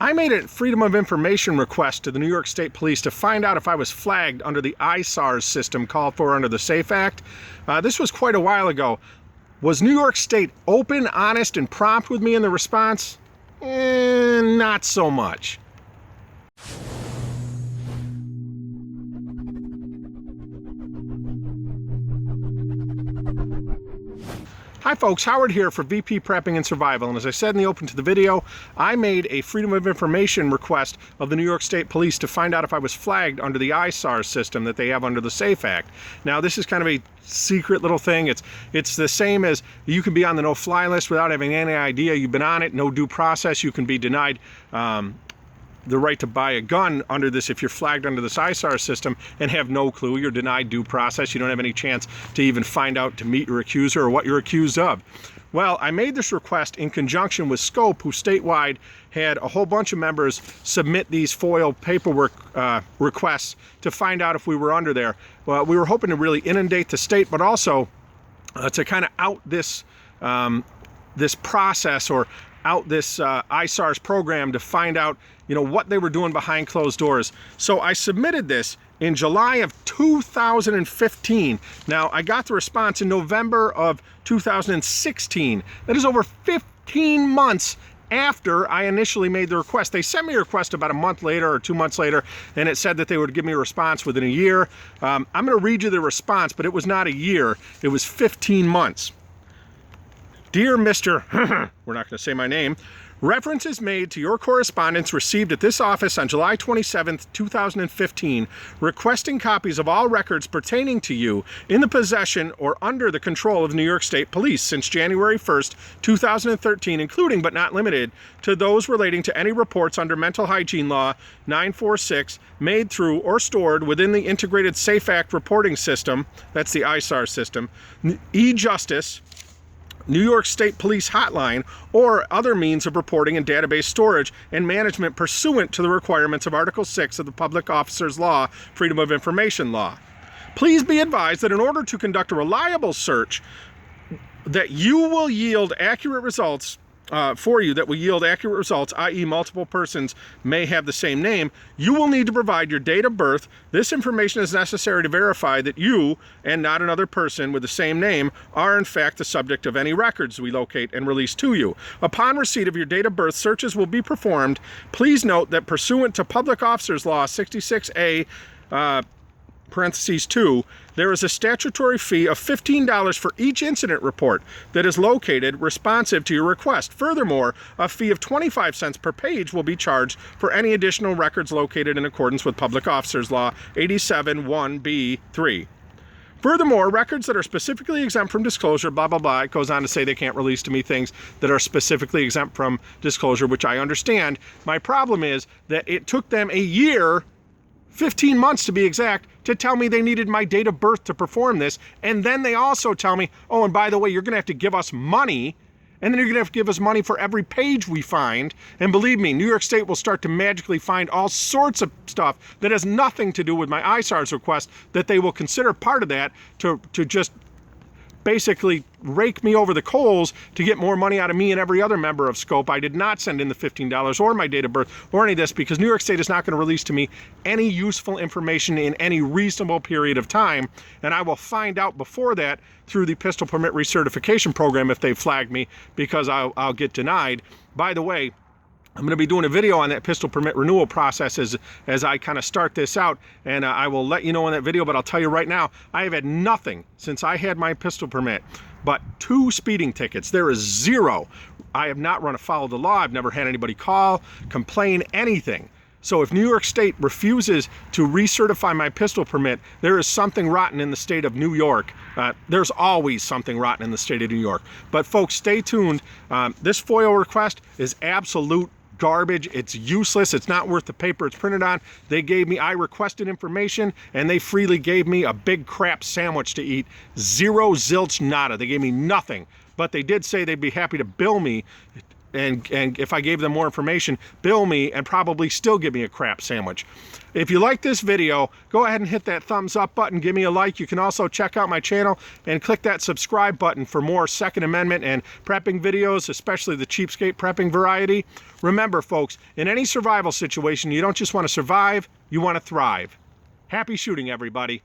I made a Freedom of Information request to the New York State Police to find out if I was flagged under the ISARS system called for under the SAFE Act. This was quite a while ago. Was New York State open, honest, and prompt with me in the response? Not so much. Hi folks, Howard here for VP Prepping and Survival, and as I said in the open to the video, I made a Freedom of Information request of the New York State Police to find out if I was flagged under the ISARS system that they have under the SAFE Act. Now this is kind of a secret little thing. It's the same as you can be on the no-fly list without having any idea you've been on it, no due process. You can be denied the right to buy a gun under this if you're flagged under this ISARS system and have no clue. You're denied due process. You don't have any chance to even find out to meet your accuser or what you're accused of. Well, I made this request in conjunction with Scope, who statewide had a whole bunch of members submit these FOIL paperwork requests to find out if we were under there. Well, we were hoping to really inundate the state, but also to kind of out this this process or out this ISARS program to find out, you know, what they were doing behind closed doors. So I submitted this in July of 2015. Now, I got the response in November of 2016. That is over 15 months after I initially made the request. They sent me a request about a month later or 2 months later, and it said that they would give me a response within a year. I'm going to read you the response, but it was not a year. It was 15 months. Dear Mr. we're not going to say my name. Reference is made to your correspondence received at this office on July 27th, 2015, requesting copies of all records pertaining to you in the possession or under the control of New York State Police since January 1st, 2013, including but not limited to those relating to any reports under Mental Hygiene Law 946 made through or stored within the Integrated SAFE Act reporting system, that's the ISAR system, e-Justice, New York State Police Hotline, or other means of reporting and database storage and management pursuant to the requirements of Article 6 of the Public Officers Law, Freedom of Information Law. Please be advised that in order to conduct a reliable search that you will yield accurate results, i.e. multiple persons may have the same name, you will need to provide your date of birth. This information is necessary to verify that you, and not another person with the same name, are in fact the subject of any records we locate and release to you. Upon receipt of your date of birth, searches will be performed. Please note that pursuant to Public Officers Law 66A, parentheses 2, there is a statutory fee of $15 for each incident report that is located responsive to your request. Furthermore, a fee of 25 cents per page will be charged for any additional records located in accordance with Public Officers Law 87(1)(b)(3). Furthermore, records that are specifically exempt from disclosure, blah, blah, blah, it goes on to say they can't release to me things that are specifically exempt from disclosure, which I understand. My problem is that it took them a year, 15 months to be exact, to tell me they needed my date of birth to perform this. And then they also tell me, oh, and by the way, you're going to have to give us money. And then you're going to have to give us money for every page we find. And believe me, New York State will start to magically find all sorts of stuff that has nothing to do with my ISARS request that they will consider part of that to just basically rake me over the coals to get more money out of me and every other member of Scope. I did not send in the $15 or my date of birth or any of this because New York State is not going to release to me any useful information in any reasonable period of time. And I will find out before that through the pistol permit recertification program if they flag me, because I'll get denied. By the way, I'm going to be doing a video on that pistol permit renewal process as I kind of start this out, and I will let you know in that video, but I'll tell you right now, I have had nothing since I had my pistol permit but 2 speeding tickets. There is 0. I have not run afoul of the law. I've never had anybody call, complain, anything. So if New York State refuses to recertify my pistol permit, there is something rotten in the state of New York. There's always something rotten in the state of New York. But folks, stay tuned. This FOIL request is absolute garbage. It's useless. It's not worth the paper it's printed on. I requested information and they freely gave me a big crap sandwich to eat. 0 zilch nada. They gave me nothing. But they did say they'd be happy to bill me and if I gave them more information, bill me and probably still give me a crap sandwich. If you like this video, go ahead and hit that thumbs up button, give me a like. You can also check out my channel and click that subscribe button for more Second Amendment and prepping videos, especially the cheapskate prepping variety. Remember, folks, in any survival situation, you don't just want to survive, you want to thrive. Happy shooting, everybody.